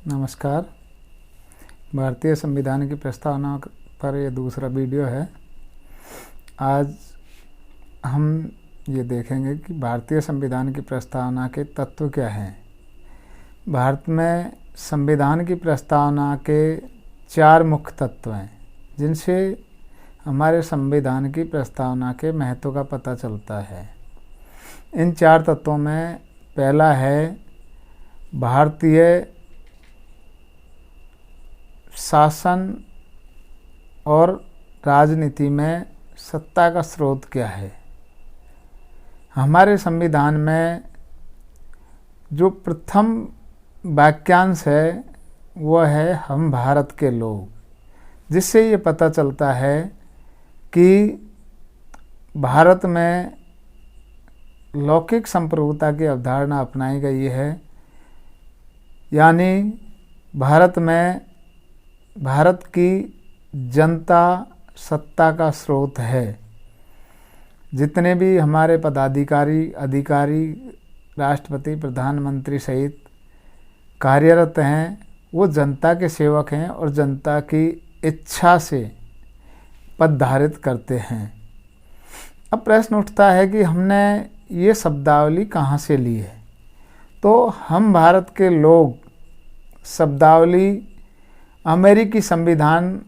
नमस्कार। भारतीय संविधान की प्रस्तावना पर यह दूसरा वीडियो है। आज हम ये देखेंगे कि भारतीय संविधान की प्रस्तावना के तत्व क्या हैं। भारत में संविधान की प्रस्तावना के 4 मुख्य तत्व हैं, जिनसे हमारे संविधान की प्रस्तावना के महत्व का पता चलता है। इन 4 तत्वों में पहला है भारतीय शासन और राजनीति में सत्ता का स्रोत क्या है। हमारे संविधान में जो प्रथम वाक्यांश है वह है हम भारत के लोग, जिससे ये पता चलता है कि भारत में लौकिक संप्रभुता की अवधारणा अपनाई गई है। यानी भारत की जनता सत्ता का स्रोत है। जितने भी हमारे अधिकारी, राष्ट्रपति, प्रधानमंत्री सहित कार्यरत हैं, वो जनता के सेवक हैं और जनता की इच्छा से पद धारित करते हैं। अब प्रश्न उठता है कि हमने ये शब्दावली कहाँ से ली है। तो हम भारत के लोग शब्दावली अमेरिकी संविधान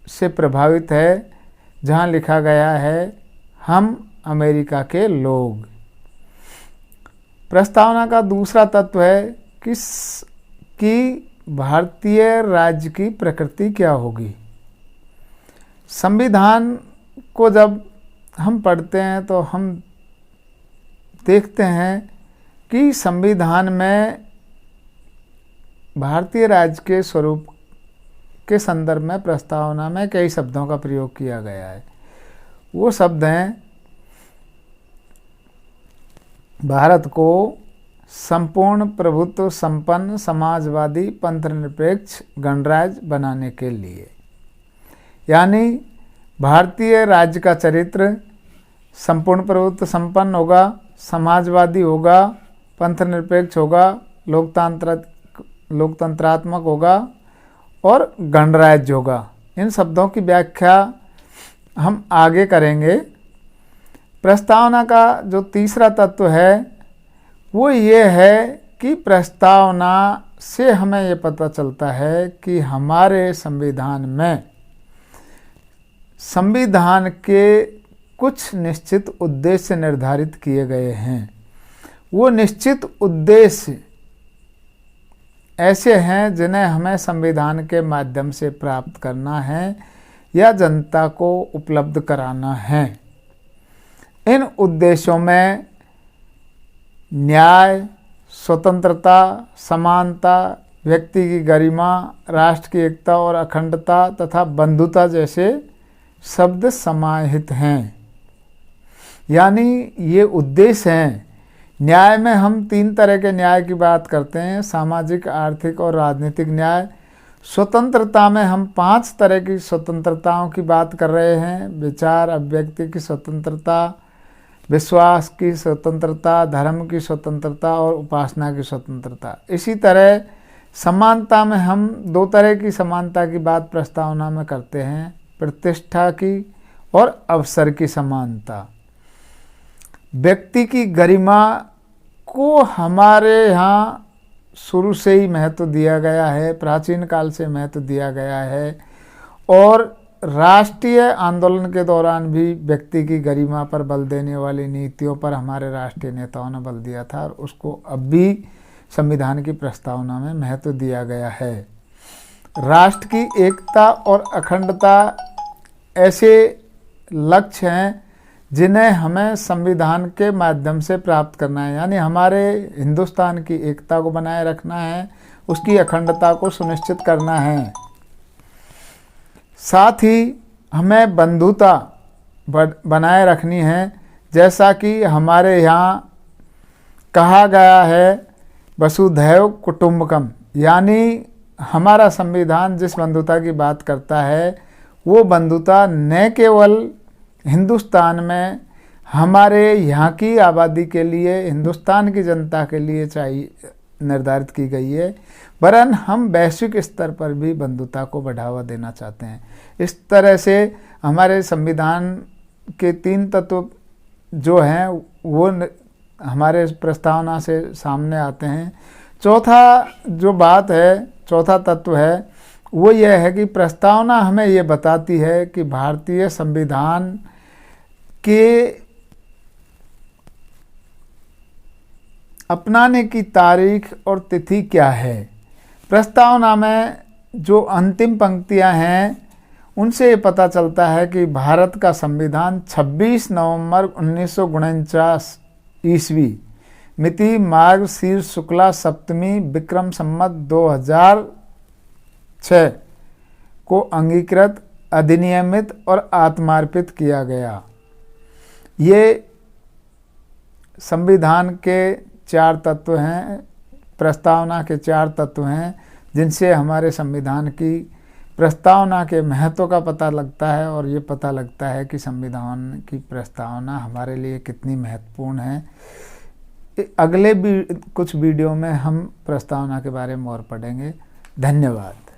से प्रभावित है, जहाँ लिखा गया है हम अमेरिका के लोग। प्रस्तावना का दूसरा तत्व है कि भारतीय राज्य की प्रकृति क्या होगी। संविधान को जब हम पढ़ते हैं तो हम देखते हैं कि संविधान में भारतीय राज्य के स्वरूप के संदर्भ में प्रस्तावना में कई शब्दों का प्रयोग किया गया है। वो शब्द हैं भारत को संपूर्ण प्रभुत्व संपन्न समाजवादी पंथनिरपेक्ष गणराज्य बनाने के लिए। यानी भारतीय राज्य का चरित्र संपूर्ण प्रभुत्व संपन्न होगा, समाजवादी होगा, पंथनिरपेक्ष होगा, लोकतंत्रात्मक होगा और गणराज्य होगा। इन शब्दों की व्याख्या हम आगे करेंगे। प्रस्तावना का जो तीसरा तत्व है वो ये है कि प्रस्तावना से हमें ये पता चलता है कि हमारे संविधान के कुछ निश्चित उद्देश्य निर्धारित किए गए हैं। वो निश्चित उद्देश्य ऐसे हैं जिन्हें हमें संविधान के माध्यम से प्राप्त करना है या जनता को उपलब्ध कराना है। इन उद्देश्यों में न्याय, स्वतंत्रता, समानता, व्यक्ति की गरिमा, राष्ट्र की एकता और अखंडता तथा बंधुता जैसे शब्द समाहित हैं। यानी ये उद्देश्य हैं। न्याय में हम 3 तरह के न्याय की बात करते हैं, सामाजिक, आर्थिक और राजनीतिक न्याय। स्वतंत्रता में हम 5 तरह की स्वतंत्रताओं की बात कर रहे हैं, विचार अभिव्यक्ति की स्वतंत्रता, विश्वास की स्वतंत्रता, धर्म की स्वतंत्रता और उपासना की स्वतंत्रता। इसी तरह समानता में हम 2 तरह की समानता की बात प्रस्तावना में करते हैं, प्रतिष्ठा की और अवसर की समानता। व्यक्ति की गरिमा को हमारे यहाँ शुरू से ही महत्व दिया गया है, प्राचीन काल से महत्व दिया गया है और राष्ट्रीय आंदोलन के दौरान भी व्यक्ति की गरिमा पर बल देने वाली नीतियों पर हमारे राष्ट्रीय नेताओं ने बल दिया था और उसको अब भी संविधान की प्रस्तावना में महत्व दिया गया है। राष्ट्र की एकता और अखंडता ऐसे लक्ष्य हैं जिन्हें हमें संविधान के माध्यम से प्राप्त करना है। यानी हमारे हिंदुस्तान की एकता को बनाए रखना है, उसकी अखंडता को सुनिश्चित करना है। साथ ही हमें बंधुता बनाए रखनी है, जैसा कि हमारे यहाँ कहा गया है वसुधैव कुटुंबकम। यानी हमारा संविधान जिस बंधुता की बात करता है वो बंधुता न केवल हिंदुस्तान में हमारे यहाँ की आबादी के लिए, हिंदुस्तान की जनता के लिए चाहिए, निर्धारित की गई है, वरन हम वैश्विक स्तर पर भी बंधुता को बढ़ावा देना चाहते हैं। इस तरह से हमारे संविधान के 3 तत्व जो हैं वो हमारे प्रस्तावना से सामने आते हैं। चौथा तत्व है वो यह है कि प्रस्तावना हमें ये बताती है कि भारतीय संविधान के अपनाने की तारीख और तिथि क्या है। प्रस्तावना में जो अंतिम पंक्तियां हैं उनसे ये पता चलता है कि भारत का संविधान 26 नवंबर 1949 ईस्वी मिति मार्गशीर्ष शुक्ला सप्तमी विक्रम संवत 2006 को अंगीकृत, अधिनियमित और आत्मार्पित किया गया। ये संविधान के 4 तत्व हैं, प्रस्तावना के 4 तत्व हैं, जिनसे हमारे संविधान की प्रस्तावना के महत्व का पता लगता है और ये पता लगता है कि संविधान की प्रस्तावना हमारे लिए कितनी महत्वपूर्ण है। अगले भी कुछ वीडियो में हम प्रस्तावना के बारे में और पढ़ेंगे। धन्यवाद।